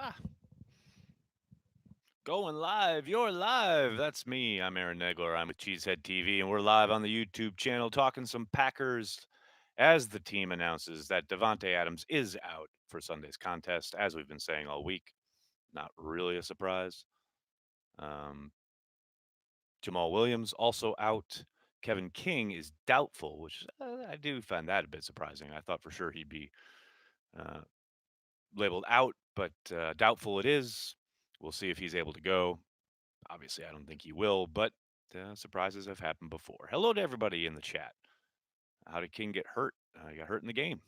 Ah, going live. You're live. That's me. I'm Aaron Negler. I'm with Cheesehead TV, and we're live on the YouTube channel talking some Packers as the team announces that Davante Adams is out for Sunday's contest, as we've been saying all week. Not really a surprise. Um, Jamal Williams also out. Kevin King is doubtful, which I do find that a bit surprising. I thought for sure he'd be uh, labeled out, but doubtful it is. We'll see if he's able to go. Obviously, I don't think he will, but surprises have happened before. Hello to everybody in the chat. How did King get hurt? He got hurt in the game.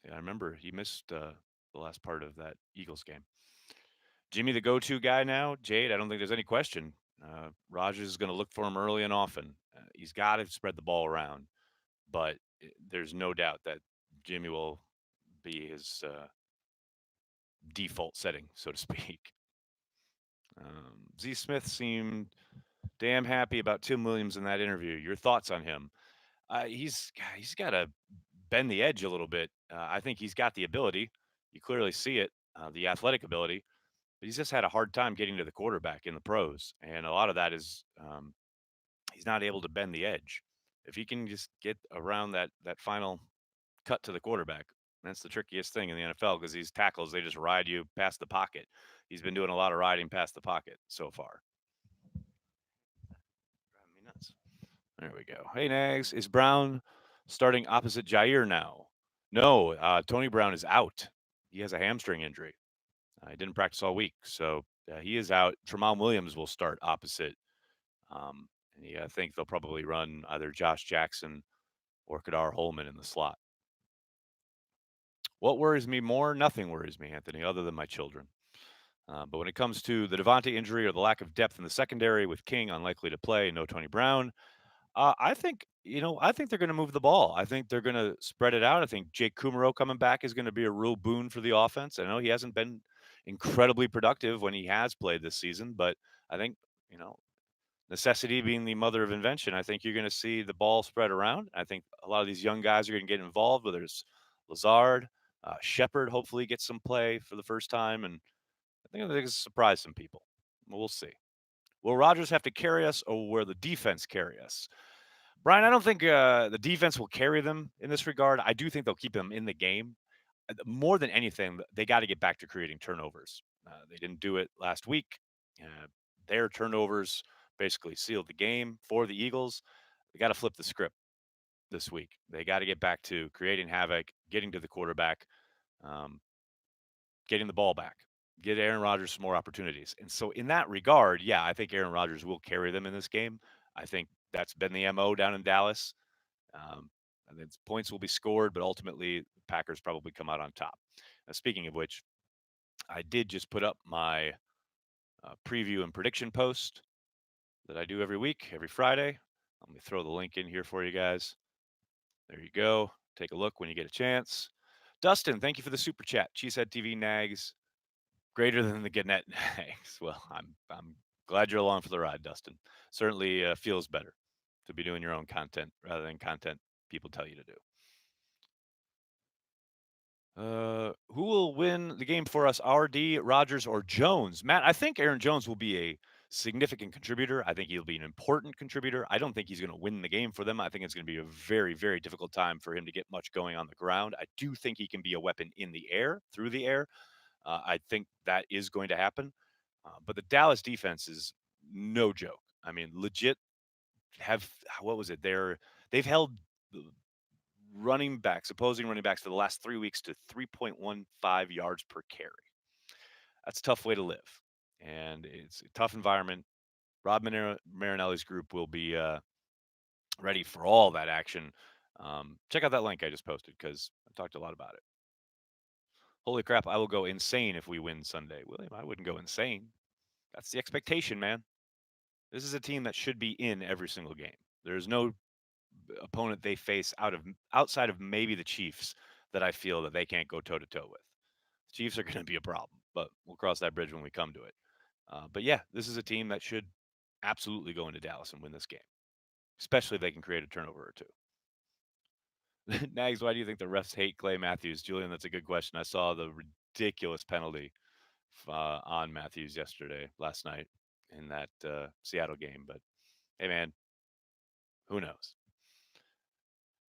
Yeah, I remember he missed the last part of that Eagles game. Jimmy, the go-to guy now. Jade, I don't think there's any question. Rogers is going to look for him early and often. He's got to spread the ball around, but there's no doubt that Jimmy will be his default setting, so to speak. Z Smith seemed damn happy about Tim Williams in that interview. Your thoughts on him? He's got to bend the edge a little bit. I think he's got the ability. You clearly see it, the athletic ability. But he's just had a hard time getting to the quarterback in the pros, and a lot of that is he's not able to bend the edge. If he can just get around that final cut to the quarterback, that's the trickiest thing in the NFL because these tackles they just ride you past the pocket. He's been doing a lot of riding past the pocket so far. Driving me nuts. There we go. Hey, Nags. Is Brown starting opposite Jair now? No, Tony Brown is out. He has a hamstring injury. He didn't practice all week, so he is out. Tramon Williams will start opposite. And I think they'll probably run either Josh Jackson or Kadar Holman in the slot. What worries me more? Nothing worries me, Anthony, other than my children. But when it comes to the Davante injury or the lack of depth in the secondary with King unlikely to play and no Tony Brown, I think I think they're going to move the ball. I think they're going to spread it out. I think Jake Kumaro coming back is going to be a real boon for the offense. I know he hasn't been incredibly productive when he has played this season, but I think you know necessity being the mother of invention. I think you're going to see the ball spread around. I think a lot of these young guys are going to get involved. Whether it's Lazard, Shepard, hopefully gets some play for the first time, and I think they're going to surprise some people. We'll see. Will Rodgers have to carry us, or will the defense carry us? Brian, I don't think the defense will carry them in this regard. I do think they'll keep them in the game. More than anything, they got to get back to creating turnovers. They didn't do it last week. Uh, their turnovers basically sealed the game for the Eagles. They got to flip the script this week. They got to get back to creating havoc, getting to the quarterback, um, getting the ball back, get Aaron Rodgers some more opportunities. And so, in that regard, yeah, I think Aaron Rodgers will carry them in this game. I think that's been the MO down in Dallas. And then points will be scored, but ultimately, the Packers probably come out on top. Speaking of which, I did just put up my preview and prediction post that I do every week, every Friday. Let me throw the link in here for you guys. There you go. Take a look when you get a chance. Dustin, thank you for the super chat. Cheesehead TV nags greater than the Gannett nags. Well, I'm glad you're along for the ride, Dustin. Certainly feels better to be doing your own content rather than content people tell you to do. Who will win the game for us? RD, Rogers, or Jones? Matt, I think Aaron Jones will be a significant contributor. I think he'll be an important contributor. I don't think he's going to win the game for them. I think it's going to be a very, very difficult time for him to get much going on the ground. I do think he can be a weapon in the air, through the air. I think that is going to happen. But the Dallas defense is no joke. I mean, legit have what was it? They've held running backs, opposing running backs for the last 3 weeks to 3.15 yards per carry. That's a tough way to live. And it's a tough environment. Rob Marinelli's group will be ready for all that action. Check out that link I just posted because I talked a lot about it. Holy crap, I will go insane if we win Sunday. William, I wouldn't go insane. That's the expectation, man. This is a team that should be in every single game. There's no opponent they face outside of maybe the Chiefs that I feel that they can't go toe to toe with. The Chiefs are going to be a problem, but we'll cross that bridge when we come to it. But yeah, this is a team that should absolutely go into Dallas and win this game, especially if they can create a turnover or two. Nags, why do you think the refs hate Clay Matthews? Julian, that's a good question. I saw the ridiculous penalty on Matthews last night in that Seattle game. But hey, man, who knows?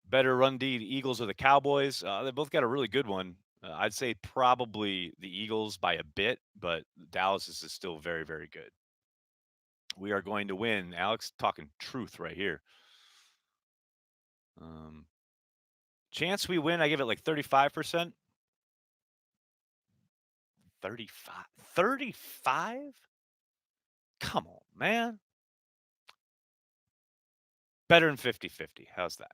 Better run D, the Eagles or the Cowboys? They both got a really good one. I'd say probably the Eagles by a bit, but Dallas is still very, very good. We are going to win. Alex talking truth right here. Um, Chance we win, I give it like 35%. 35? 35? Come on, man. Better than 50-50. How's that?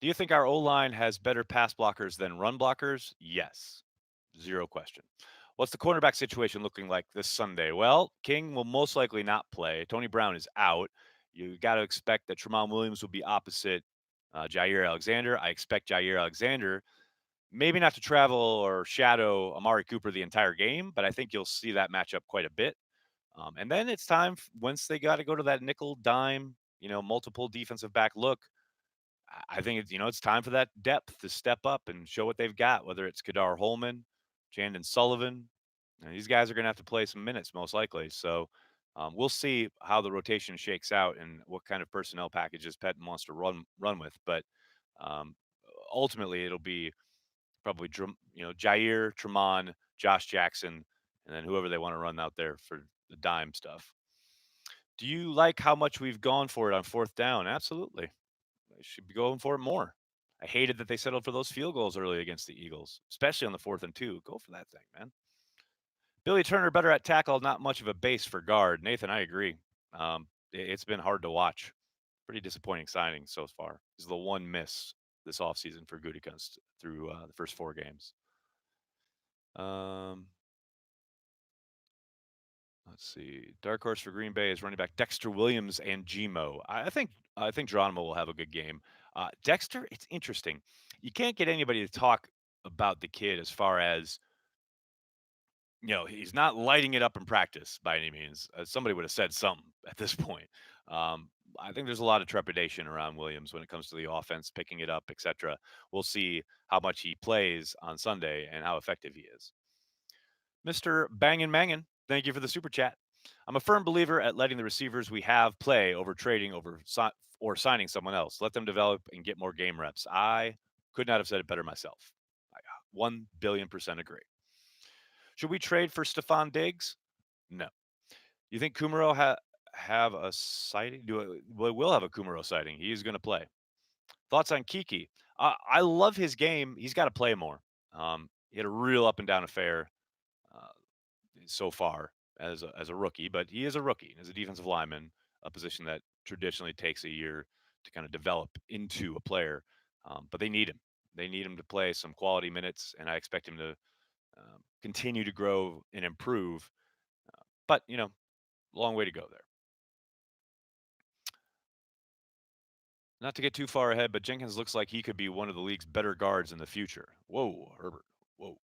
Do you think our O line has better pass blockers than run blockers? Yes. Zero question. What's the cornerback situation looking like this Sunday? Well, King will most likely not play. Tony Brown is out. You got to expect that Tramon Williams will be opposite Jair Alexander. I expect Jair Alexander maybe not to travel or shadow Amari Cooper the entire game, but I think you'll see that matchup quite a bit. And then it's time once they got to go to that nickel dime, multiple defensive back look. I think it's time for that depth to step up and show what they've got. Whether it's Kadar Holman, Jandon Sullivan, these guys are going to have to play some minutes most likely. So we'll see how the rotation shakes out and what kind of personnel packages Pettin wants to run with. But um, ultimately, it'll be probably Jair, Tremont, Josh Jackson, and then whoever they want to run out there for the dime stuff. Do you like how much we've gone for it on fourth down? Absolutely. They should be going for it more. I hated that they settled for those field goals early against the Eagles, especially on the 4th and 2. Go for that thing, man. Billy Turner better at tackle, not much of a base for guard. Nathan, I agree. It's been hard to watch. Pretty disappointing signing so far. This is the one miss this offseason for Gutekunst through the first 4 games. Um, let's see. Dark horse for Green Bay is running back Dexter Williams and Gmo. I think Geronimo will have a good game. Dexter, it's interesting. You can't get anybody to talk about the kid as far as he's not lighting it up in practice by any means. Somebody would have said something at this point. Um, I think there's a lot of trepidation around Williams when it comes to the offense, picking it up, etc. We'll see how much he plays on Sunday and how effective he is. Mr. Bangin' Mangin, thank you for the super chat. I'm a firm believer at letting the receivers we have play over trading or signing someone else. Let them develop and get more game reps. I could not have said it better myself. I 1 billion% agree. Should we trade for Stephon Diggs? No. You think Kumaro have a sighting? We'll have a Kumaro sighting. He's going to play. Thoughts on Kiki? I love his game. He's got to play more. He had a real up and down affair uh, so far as a rookie, but he is a rookie as a defensive lineman, a position that traditionally takes a year to kind of develop into a player. But they need him. They need him to play some quality minutes, and I expect him to continue to grow and improve. But long way to go there. Not to get too far ahead, but Jenkins looks like he could be one of the league's better guards in the future. Whoa, Herbert. Whoa.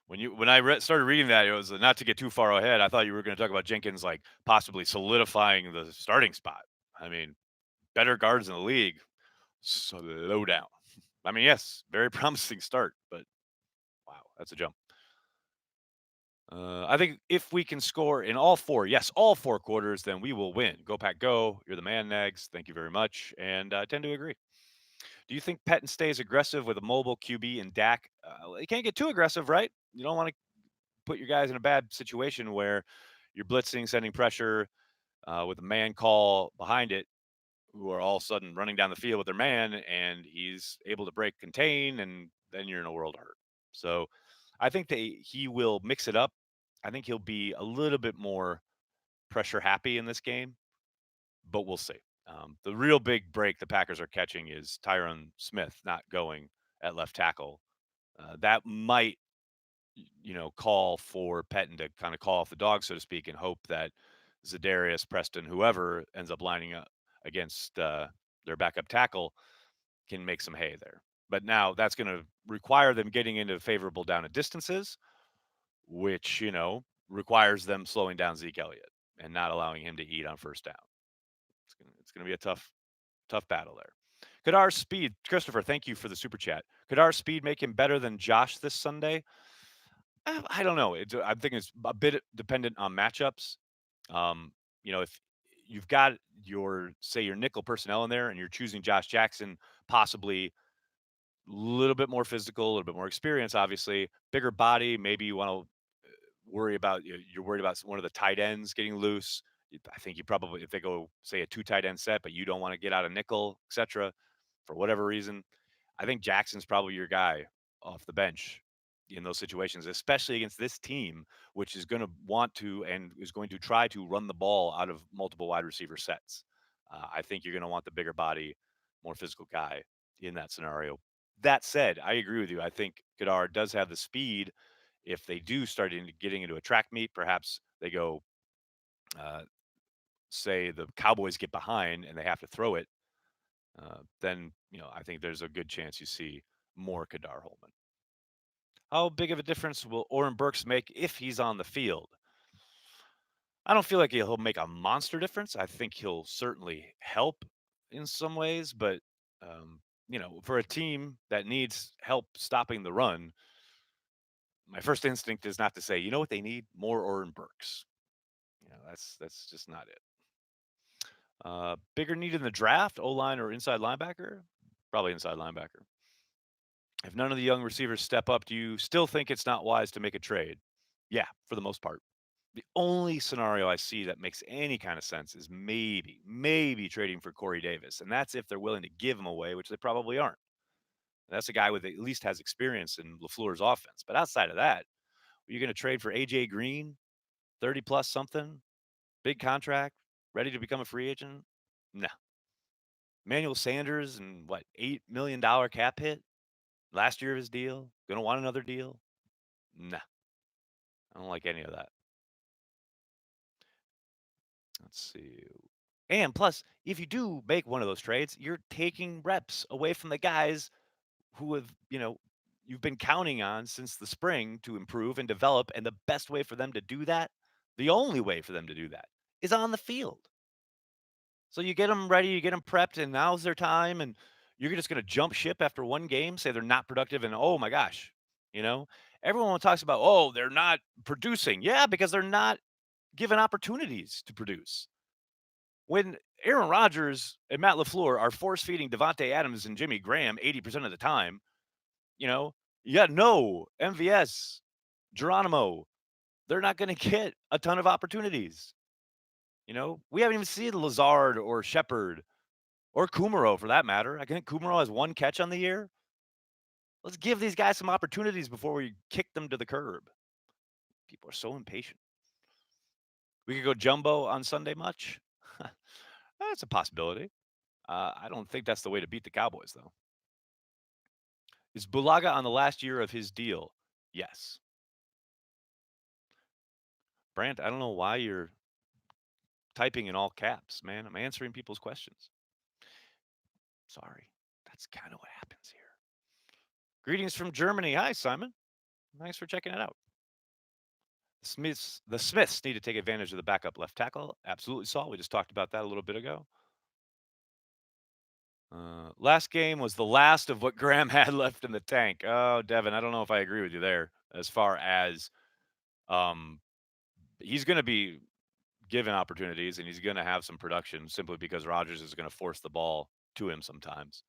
When I started reading that, it was not to get too far ahead. I thought you were going to talk about Jenkins like possibly solidifying the starting spot. I mean, better guards in the league. Slow down. I mean, yes, very promising start, but wow, that's a jump. I think if we can score in all 4, yes, all 4 quarters, then we will win. Go Pack, go! You're the man, Nags. Thank you very much, and I tend to agree. Do you think Pettin stays aggressive with a mobile QB and Dak? You can't get too aggressive, right? You don't want to put your guys in a bad situation where you're blitzing, sending pressure with a man call behind it, who are all of a sudden running down the field with their man, and he's able to break contain, and then you're in a world of hurt. So I think that he will mix it up. I think he'll be a little bit more pressure happy in this game, but we'll see. The real big break the Packers are catching is Tyron Smith not going at left tackle. That might, call for Pettin to kind of call off the dog, so to speak, and hope that Zadarius, Preston, whoever ends up lining up against their backup tackle can make some hay there. But now that's going to require them getting into favorable down and distances, which, requires them slowing down Zeke Elliott and not allowing him to eat on first down. It's gonna be a tough battle there. Could our speed, Christopher? Thank you for the super chat. Could our speed make him better than Josh this Sunday? I don't know. I'm thinking it's a bit dependent on matchups. Um, if you've got your say your nickel personnel in there and you're choosing Josh Jackson, possibly a little bit more physical, a little bit more experience, obviously, bigger body. Maybe you want to worry about you're worried about one of the tight ends getting loose. I think you probably if they go say a two tight end set, but you don't want to get out of nickel, etc. For whatever reason, I think Jackson's probably your guy off the bench in those situations, especially against this team, which is going to want to and is going to try to run the ball out of multiple wide receiver sets. I think you're going to want the bigger body, more physical guy in that scenario. That said, I agree with you. I think Goddard does have the speed. If they do start getting into a track meet, perhaps they go, uh, say the Cowboys get behind and they have to throw it, then I think there's a good chance you see more Kadar Holman. How big of a difference will Oren Burks make if he's on the field? I don't feel like he'll make a monster difference. I think he'll certainly help in some ways, but for a team that needs help stopping the run, my first instinct is not to say, you know what they need? More Oren Burks. That's just not it. Bigger need in the draft, O line or inside linebacker? Probably inside linebacker. If none of the young receivers step up, do you still think it's not wise to make a trade? Yeah, for the most part. The only scenario I see that makes any kind of sense is maybe trading for Corey Davis. And that's if they're willing to give him away, which they probably aren't. That's a guy with at least has experience in LaFleur's offense. But outside of that, you're going to trade for AJ Green, 30 plus something, big contract, ready to become a free agent? No. Manuel Sanders and what, $8 million cap hit last year of his deal? Going to want another deal? Nah, I don't like any of that. Let's see. And plus, if you do make one of those trades, you're taking reps away from the guys who you've been counting on since the spring to improve and develop. And the best way for them to do that, the only way for them to do that, is on the field. So you get them ready, you get them prepped, and now's their time. And you're just going to jump ship after one game, say they're not productive, and oh my gosh, you know, everyone talks about, oh, they're not producing. Yeah, because they're not given opportunities to produce. When Aaron Rodgers and Matt LaFleur are force feeding Davante Adams and Jimmy Graham 80% of the time, you know, no MVS, Geronimo, they're not going to get a ton of opportunities. We haven't even seen Lazard or Shepard or Kumaro for that matter. I think Kumaro has one catch on the year. Let's give these guys some opportunities before we kick them to the curb. People are so impatient. We could go jumbo on Sunday much. That's a possibility. I don't think that's the way to beat the Cowboys, though. Is Bulaga on the last year of his deal? Yes. Brant, I don't know why you're typing in all caps, man. I'm answering people's questions. Sorry. That's kind of what happens here. Greetings from Germany. Hi, Simon. Thanks for checking it out. The Smiths need to take advantage of the backup left tackle. Absolutely, Saul. We just talked about that a little bit ago. Last game was the last of what Graham had left in the tank. Oh, Devin, I don't know if I agree with you there. As far as um, he's going to be given opportunities and he's going to have some production simply because Rodgers is going to force the ball to him sometimes.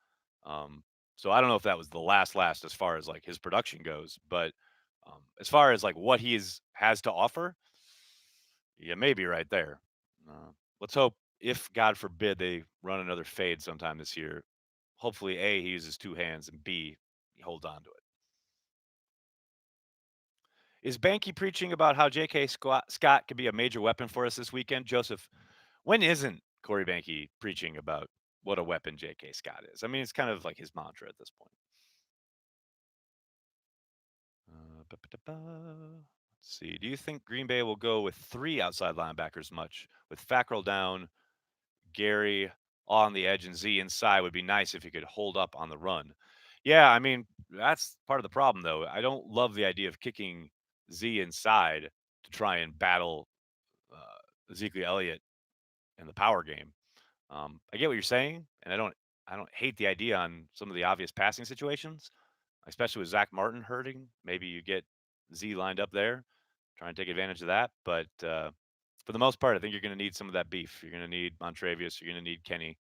Um, so I don't know if that was the last as far as like his production goes, but as far as like what he has to offer, yeah, maybe right there. Let's hope if God forbid they run another fade sometime this year, hopefully A, he uses two hands and B, he holds on to it. Is Banky preaching about how J.K. Scott could be a major weapon for us this weekend? Joseph, when isn't Corey Banky preaching about what a weapon J.K. Scott is? I mean, it's kind of like his mantra at this point. Let's see. Do you think Green Bay will go with three outside linebackers much? With Fackrell down, Gary on the edge, and Z inside would be nice if he could hold up on the run. Yeah, I mean, that's part of the problem, though. I don't love the idea of kicking Z inside to try and battle Ezekiel Elliott in the power game. I get what you're saying, and I don't hate the idea on some of the obvious passing situations, especially with Zach Martin hurting. Maybe you get Z lined up there, try and take advantage of that. But for the most part, I think you're going to need some of that beef. You're going to need Montrevious. You're going to need Kenny.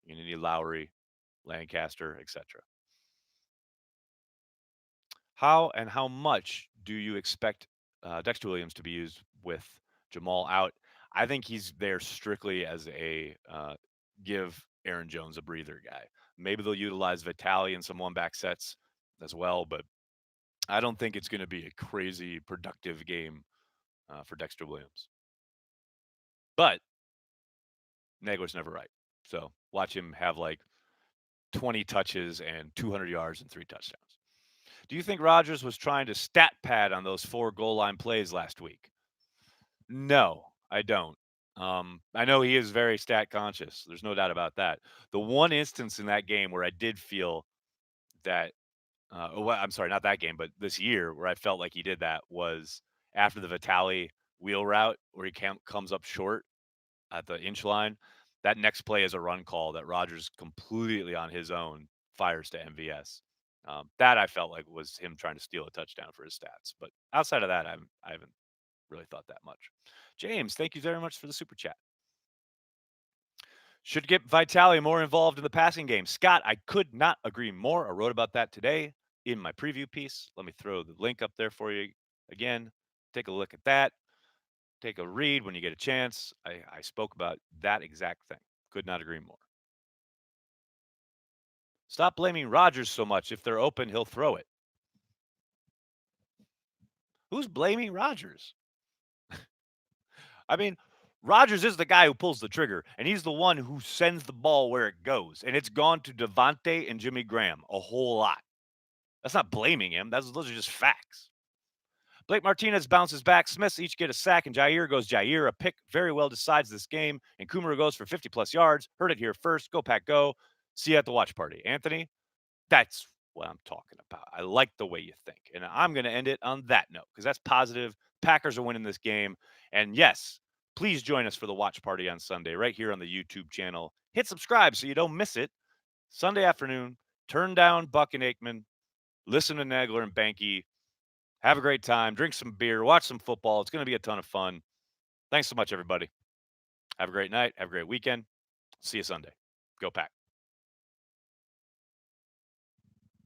You're going to need Lowry, Lancaster, etc. How much do you expect Dexter Williams to be used with Jamal out? I think he's there strictly as a give Aaron Jones a breather guy. Maybe they'll utilize Vitali in some one back sets as well, but I don't think it's going to be a crazy productive game for Dexter Williams. But Nagler's never right. So watch him have like 20 touches and 200 yards and 3 touchdowns. Do you think Rodgers was trying to stat pad on those 4 goal line plays last week? No, I don't. I know he is very stat conscious. There's no doubt about that. The one instance in that game where I did feel that, well, I'm sorry, not that game, but this year where I felt like he did that was after the Vitali wheel route where he comes up short at the inch line. That next play is a run call that Rodgers completely on his own fires to MVS. That I felt like was him trying to steal a touchdown for his stats. But outside of that, I haven't really thought that much. James, thank you very much for the super chat. Should get Vitali more involved in the passing game. Scott, I could not agree more. I wrote about that today in my preview piece. Let me throw the link up there for you again. Take a look at that. Take a read when you get a chance. I spoke about that exact thing. Could not agree more. Stop blaming Rodgers so much. If they're open, he'll throw it. Who's blaming Rodgers? I mean, Rodgers is the guy who pulls the trigger, and he's the one who sends the ball where it goes. And it's gone to Davante and Jimmy Graham a whole lot. That's not blaming him. Those are just facts. Blake Martinez bounces back. Smiths each get a sack, and Jair goes Jair. A pick very well decides this game, and Kumara goes for 50 plus yards. Heard it here first. Go Pack, go. See you at the watch party. Anthony, that's what I'm talking about. I like the way you think. And I'm going to end it on that note because that's positive. Packers are winning this game. And yes, please join us for the watch party on Sunday right here on the YouTube channel. Hit subscribe so you don't miss it. Sunday afternoon, turn down Buck and Aikman, listen to Nagler and Banky. Have a great time. Drink some beer. Watch some football. It's going to be a ton of fun. Thanks so much, everybody. Have a great night. Have a great weekend. See you Sunday. Go Pack.